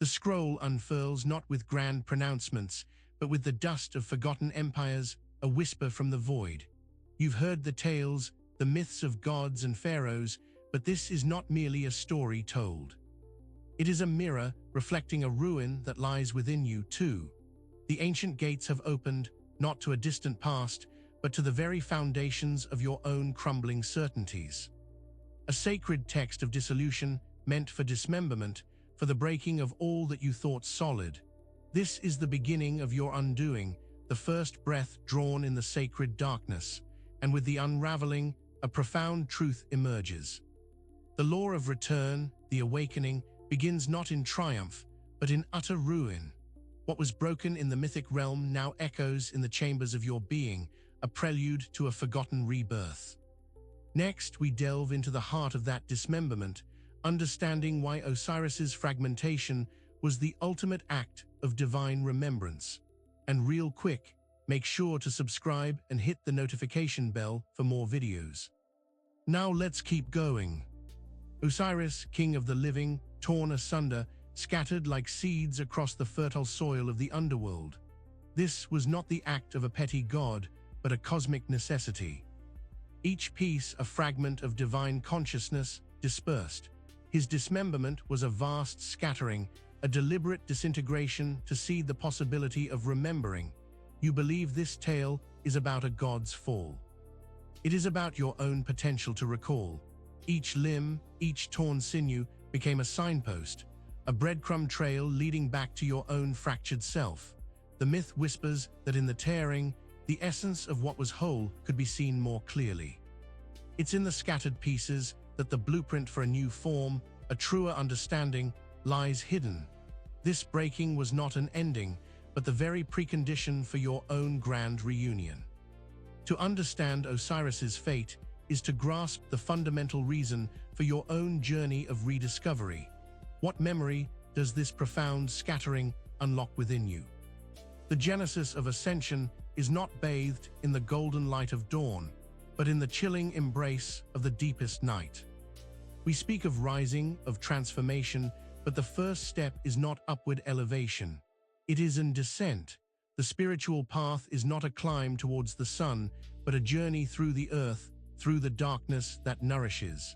The scroll unfurls not with grand pronouncements, but with the dust of forgotten empires, a whisper from the void. You've heard the tales, the myths of gods and pharaohs, but this is not merely a story told. It is a mirror reflecting a ruin that lies within you too. The ancient gates have opened, not to a distant past, but to the very foundations of your own crumbling certainties. A sacred text of dissolution meant for dismemberment, for the breaking of all that you thought solid. This is the beginning of your undoing, the first breath drawn in the sacred darkness, and with the unraveling, a profound truth emerges. The law of return, the awakening, begins not in triumph, but in utter ruin. What was broken in the mythic realm now echoes in the chambers of your being, a prelude to a forgotten rebirth. Next, we delve into the heart of that dismemberment, understanding why Osiris's fragmentation was the ultimate act of divine remembrance. And real quick, make sure to subscribe and hit the notification bell for more videos. Now let's keep going. Osiris, king of the living, torn asunder, scattered like seeds across the fertile soil of the underworld. This was not the act of a petty god, but a cosmic necessity. Each piece a fragment of divine consciousness dispersed. His dismemberment was a vast scattering, a deliberate disintegration to seed the possibility of remembering. You believe this tale is about a god's fall. It is about your own potential to recall. Each limb, each torn sinew became a signpost, a breadcrumb trail leading back to your own fractured self. The myth whispers that in the tearing, the essence of what was whole could be seen more clearly. It's in the scattered pieces that the blueprint for a new form, a truer understanding, lies hidden. This breaking was not an ending, but the very precondition for your own grand reunion. To understand Osiris's fate is to grasp the fundamental reason for your own journey of rediscovery. What memory does this profound scattering unlock within you? The genesis of ascension is not bathed in the golden light of dawn, but in the chilling embrace of the deepest night. We speak of rising, of transformation, but the first step is not upward elevation. It is in descent. The spiritual path is not a climb towards the sun, but a journey through the earth, through the darkness that nourishes.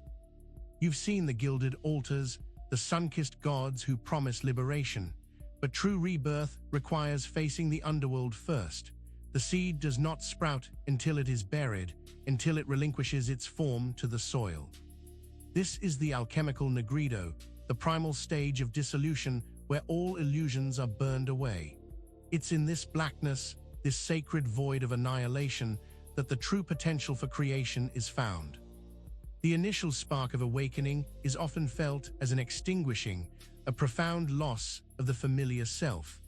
You've seen the gilded altars, the sun-kissed gods who promise liberation, but true rebirth requires facing the underworld first. The seed does not sprout until it is buried, until it relinquishes its form to the soil. This is the alchemical nigredo, the primal stage of dissolution where all illusions are burned away. It's in this blackness, this sacred void of annihilation, that the true potential for creation is found. The initial spark of awakening is often felt as an extinguishing, a profound loss of the familiar self.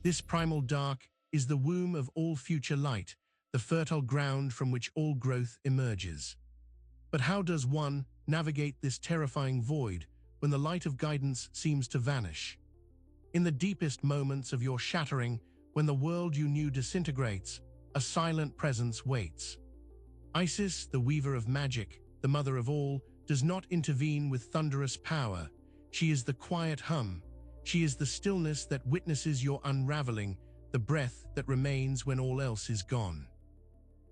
This primal dark is the womb of all future light, the fertile ground from which all growth emerges. But how does one navigate this terrifying void when the light of guidance seems to vanish? In the deepest moments of your shattering, when the world you knew disintegrates, a silent presence waits. Isis, the weaver of magic, the mother of all, does not intervene with thunderous power. She is the quiet hum. She is the stillness that witnesses your unraveling, the breath that remains when all else is gone.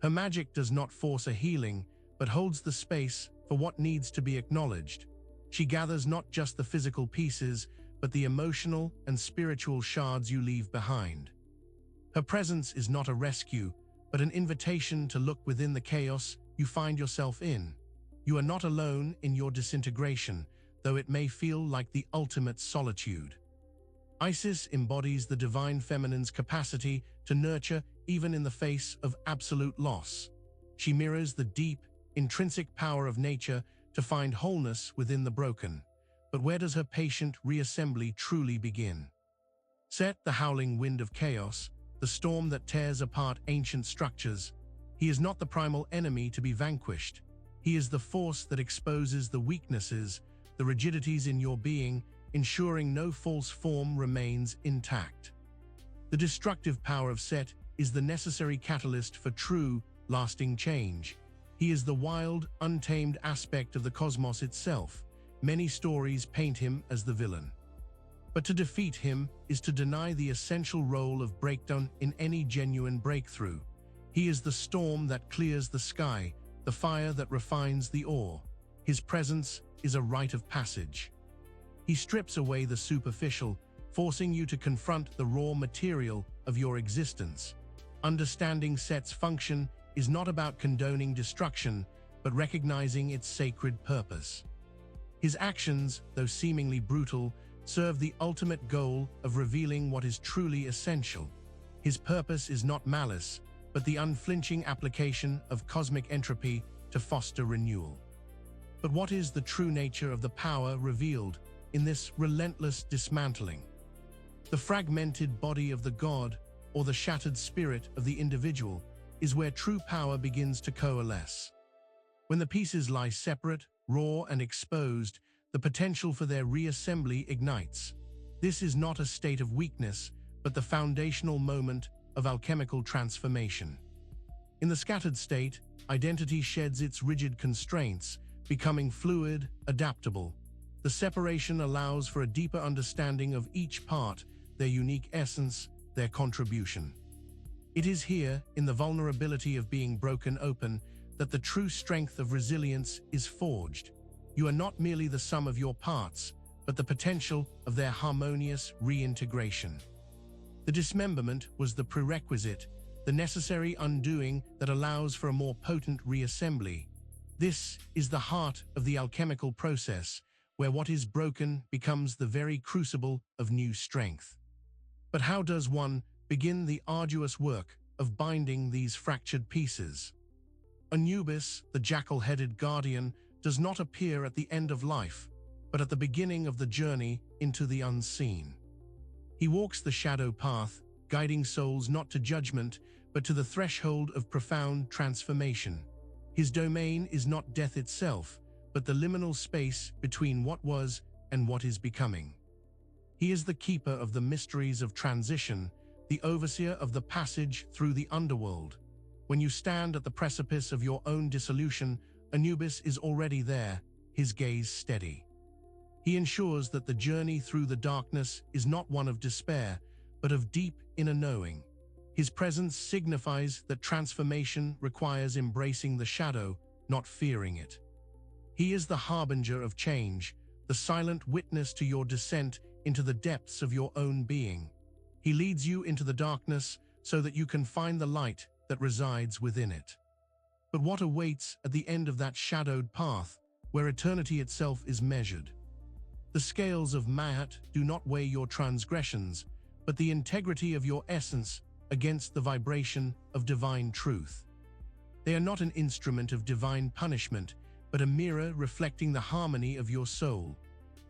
Her magic does not force a healing, but holds the space for what needs to be acknowledged. She gathers not just the physical pieces, but the emotional and spiritual shards you leave behind. Her presence is not a rescue, but an invitation to look within the chaos you find yourself in. You are not alone in your disintegration, though it may feel like the ultimate solitude. Isis embodies the divine feminine's capacity to nurture even in the face of absolute loss. She mirrors the deep, intrinsic power of nature to find wholeness within the broken. But where does her patient reassembly truly begin? Set, the howling wind of chaos, the storm that tears apart ancient structures. He is not the primal enemy to be vanquished. He is the force that exposes the weaknesses, the rigidities in your being, ensuring no false form remains intact. The destructive power of Set is the necessary catalyst for true, lasting change. He is the wild, untamed aspect of the cosmos itself. Many stories paint him as the villain. But to defeat him is to deny the essential role of breakdown in any genuine breakthrough. He is the storm that clears the sky, the fire that refines the ore. His presence is a rite of passage. He strips away the superficial, forcing you to confront the raw material of your existence. Understanding Set's function is not about condoning destruction, but recognizing its sacred purpose. His actions, though seemingly brutal, serve the ultimate goal of revealing what is truly essential. His purpose is not malice, but the unflinching application of cosmic entropy to foster renewal. But what is the true nature of the power revealed in this relentless dismantling? The fragmented body of the god, or the shattered spirit of the individual, is where true power begins to coalesce. When the pieces lie separate, raw, and exposed, the potential for their reassembly ignites. This is not a state of weakness, but the foundational moment of alchemical transformation. In the scattered state, identity sheds its rigid constraints, becoming fluid, adaptable. The separation allows for a deeper understanding of each part, their unique essence, their contribution. It is here, in the vulnerability of being broken open, that the true strength of resilience is forged. You are not merely the sum of your parts, but the potential of their harmonious reintegration. The dismemberment was the prerequisite, the necessary undoing that allows for a more potent reassembly. This is the heart of the alchemical process, where what is broken becomes the very crucible of new strength. But how does one begin the arduous work of binding these fractured pieces? Anubis, the jackal-headed guardian, does not appear at the end of life, but at the beginning of the journey into the unseen. He walks the shadow path, guiding souls not to judgment, but to the threshold of profound transformation. His domain is not death itself, but the liminal space between what was and what is becoming. He is the keeper of the mysteries of transition, the overseer of the passage through the underworld. When you stand at the precipice of your own dissolution, Anubis is already there, his gaze steady. He ensures that the journey through the darkness is not one of despair, but of deep inner knowing. His presence signifies that transformation requires embracing the shadow, not fearing it. He is the harbinger of change, the silent witness to your descent into the depths of your own being. He leads you into the darkness so that you can find the light that resides within it. But what awaits at the end of that shadowed path, where eternity itself is measured? The scales of Ma'at do not weigh your transgressions, but the integrity of your essence against the vibration of divine truth. They are not an instrument of divine punishment, but a mirror reflecting the harmony of your soul.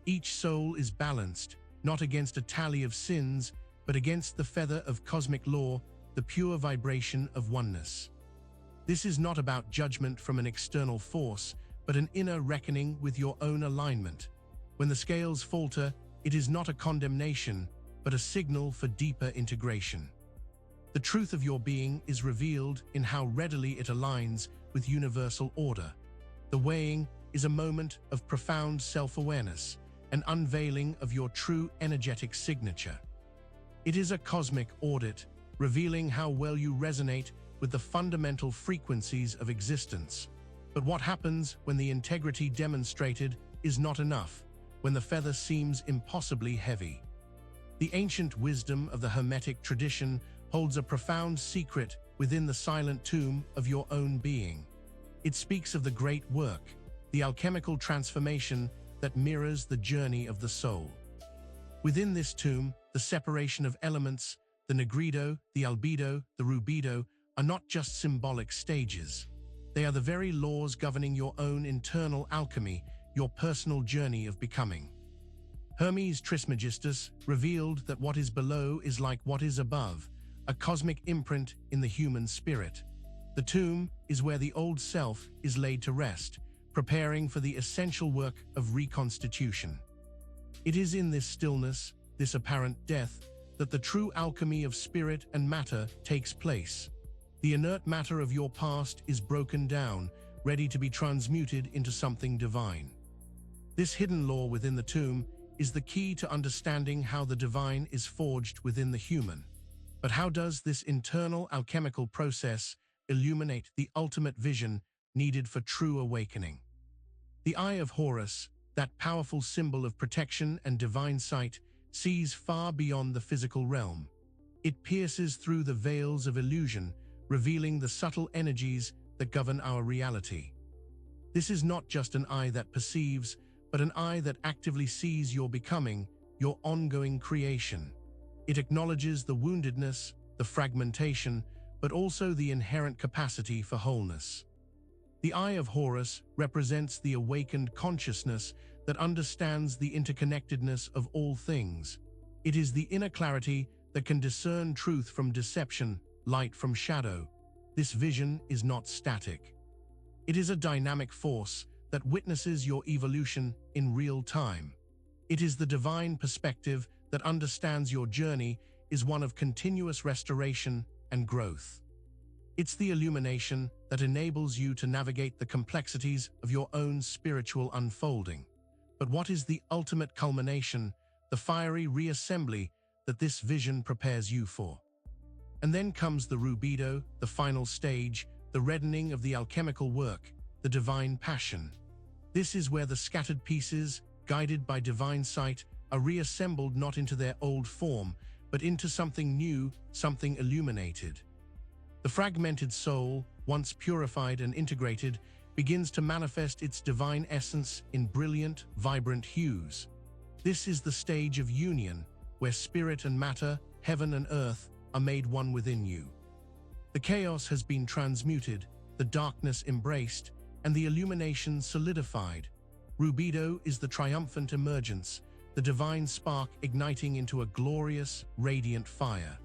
Each soul is balanced, not against a tally of sins, but against the feather of cosmic law, the pure vibration of oneness. This is not about judgment from an external force, but an inner reckoning with your own alignment. When the scales falter, it is not a condemnation, but a signal for deeper integration. The truth of your being is revealed in how readily it aligns with universal order. The weighing is a moment of profound self-awareness, an unveiling of your true energetic signature. It is a cosmic audit, revealing how well you resonate with the fundamental frequencies of existence. But what happens when the integrity demonstrated is not enough, when the feather seems impossibly heavy? The ancient wisdom of the Hermetic tradition holds a profound secret within the silent tomb of your own being. It speaks of the great work, the alchemical transformation that mirrors the journey of the soul. Within this tomb, the separation of elements, the nigredo, the albedo, the rubedo, are not just symbolic stages. They are the very laws governing your own internal alchemy, your personal journey of becoming. Hermes Trismegistus revealed that what is below is like what is above, a cosmic imprint in the human spirit. The tomb is where the old self is laid to rest, preparing for the essential work of reconstitution. It is in this stillness, this apparent death, that the true alchemy of spirit and matter takes place. The inert matter of your past is broken down, ready to be transmuted into something divine. This hidden law within the tomb is the key to understanding how the divine is forged within the human. But how does this internal alchemical process illuminate the ultimate vision needed for true awakening? The Eye of Horus, that powerful symbol of protection and divine sight, sees far beyond the physical realm. It pierces through the veils of illusion, revealing the subtle energies that govern our reality. This is not just an eye that perceives, but an eye that actively sees your becoming, your ongoing creation. It acknowledges the woundedness, the fragmentation, but also the inherent capacity for wholeness. The Eye of Horus represents the awakened consciousness that understands the interconnectedness of all things. It is the inner clarity that can discern truth from deception, light from shadow. This vision is not static. It is a dynamic force that witnesses your evolution in real time. It is the divine perspective that understands your journey is one of continuous restoration and growth. It's the illumination that enables you to navigate the complexities of your own spiritual unfolding. But what is the ultimate culmination, the fiery reassembly that this vision prepares you for? And then comes the rubedo, the final stage, the reddening of the alchemical work, the divine passion. This is where the scattered pieces, guided by divine sight, are reassembled not into their old form, but into something new, something illuminated. The fragmented soul, once purified and integrated, begins to manifest its divine essence in brilliant, vibrant hues. This is the stage of union, where spirit and matter, heaven and earth, are made one within you. The chaos has been transmuted, the darkness embraced, and the illumination solidified. Rubedo is the triumphant emergence, the divine spark igniting into a glorious, radiant fire.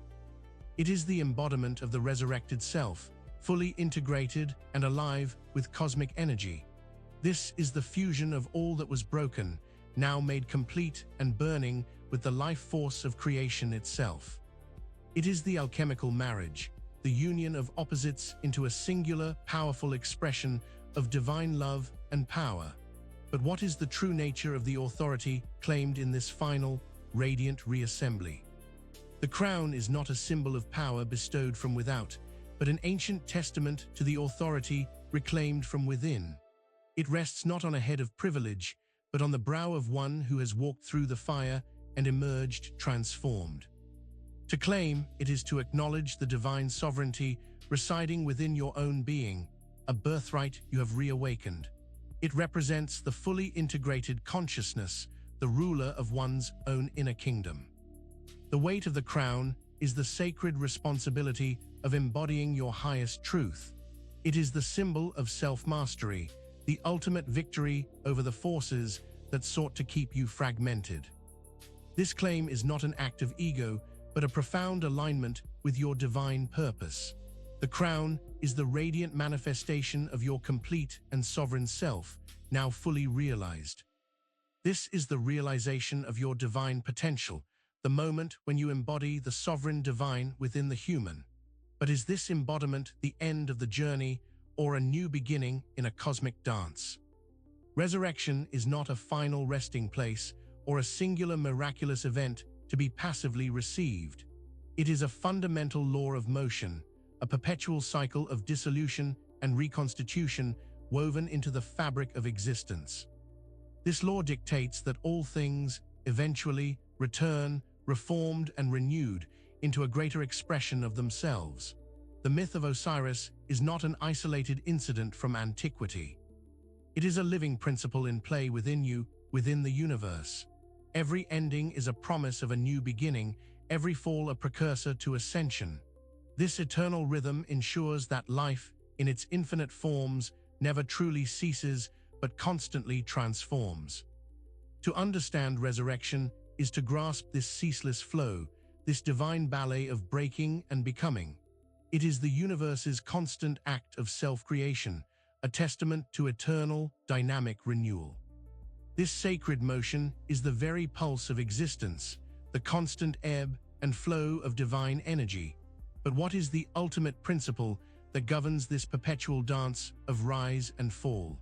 It is the embodiment of the resurrected self, fully integrated and alive with cosmic energy. This is the fusion of all that was broken, now made complete and burning with the life force of creation itself. It is the alchemical marriage, the union of opposites into a singular, powerful expression of divine love and power. But what is the true nature of the authority claimed in this final, radiant reassembly? The crown is not a symbol of power bestowed from without, but an ancient testament to the authority reclaimed from within. It rests not on a head of privilege, but on the brow of one who has walked through the fire and emerged transformed. To claim it is to acknowledge the divine sovereignty residing within your own being, a birthright you have reawakened. It represents the fully integrated consciousness, the ruler of one's own inner kingdom. The weight of the crown is the sacred responsibility of embodying your highest truth. It is the symbol of self-mastery, the ultimate victory over the forces that sought to keep you fragmented. This claim is not an act of ego, but a profound alignment with your divine purpose. The crown is the radiant manifestation of your complete and sovereign self, now fully realized. This is the realization of your divine potential, the moment when you embody the sovereign divine within the human. But is this embodiment the end of the journey or a new beginning in a cosmic dance? Resurrection is not a final resting place or a singular miraculous event to be passively received. It is a fundamental law of motion, a perpetual cycle of dissolution and reconstitution woven into the fabric of existence. This law dictates that all things eventually return, reformed and renewed into a greater expression of themselves. The myth of Osiris is not an isolated incident from antiquity. It is a living principle in play within you, within the universe. Every ending is a promise of a new beginning, every fall a precursor to ascension. This eternal rhythm ensures that life, in its infinite forms, never truly ceases but constantly transforms. To understand resurrection is to grasp this ceaseless flow, this divine ballet of breaking and becoming. It is the universe's constant act of self-creation, a testament to eternal, dynamic renewal. This sacred motion is the very pulse of existence, the constant ebb and flow of divine energy. But what is the ultimate principle that governs this perpetual dance of rise and fall?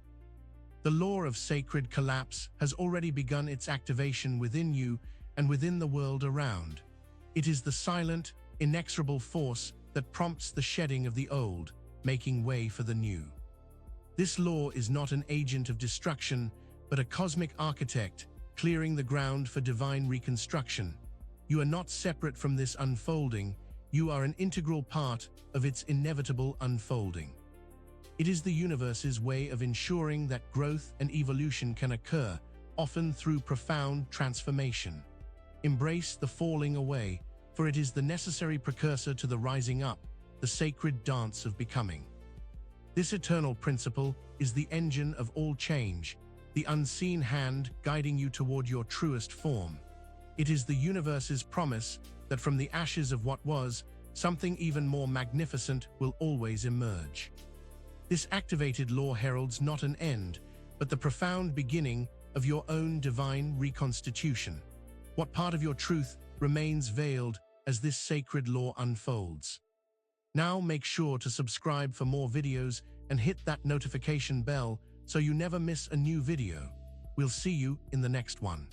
The law of sacred collapse has already begun its activation within you and within the world around. It is the silent, inexorable force that prompts the shedding of the old, making way for the new. This law is not an agent of destruction, but a cosmic architect, clearing the ground for divine reconstruction. You are not separate from this unfolding, you are an integral part of its inevitable unfolding. It is the universe's way of ensuring that growth and evolution can occur, often through profound transformation. Embrace the falling away, for it is the necessary precursor to the rising up, the sacred dance of becoming. This eternal principle is the engine of all change, the unseen hand guiding you toward your truest form. It is the universe's promise that from the ashes of what was, something even more magnificent will always emerge. This activated law heralds not an end, but the profound beginning of your own divine reconstitution. What part of your truth remains veiled as this sacred law unfolds? Now make sure to subscribe for more videos and hit that notification bell so you never miss a new video. We'll see you in the next one.